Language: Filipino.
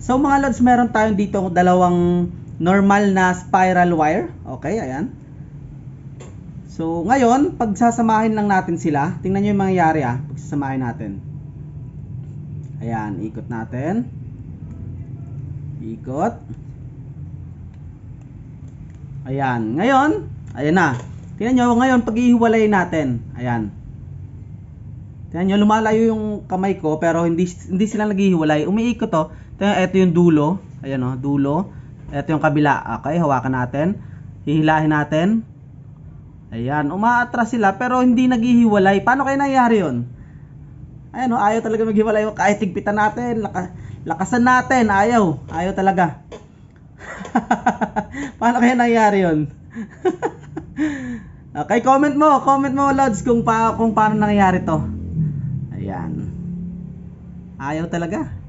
So mga lods, meron tayong dito dalawang normal na spiral wire. Okay, ayan. So ngayon, pagsasamahin lang natin sila. Tingnan nyo yung mangyayari pagsasamahin natin. Ayan, ikot natin. Ikot. Ayan, ngayon, ayan na. Tingnan nyo, ngayon pag-ihiwalay natin. Ayan. Tingnan nyo, lumalayo yung kamay ko pero hindi sila naghihiwalay. Umiikot to. Tingnan, ito yung dulo. Ayan o, dulo. Ito yung kabila. Okay, hawakan natin. Hihilahin natin. Ayan, umaatras sila pero hindi naghihiwalay. Paano kaya nangyayari yun? Ayan o, ayaw talaga maghiwalay. Kahit tigpitan natin, lakasan natin, ayaw talaga. Paano kaya nangyayari yun? Okay, comment mo lods kung paano nangyayari to. Ayan, ayaw talaga.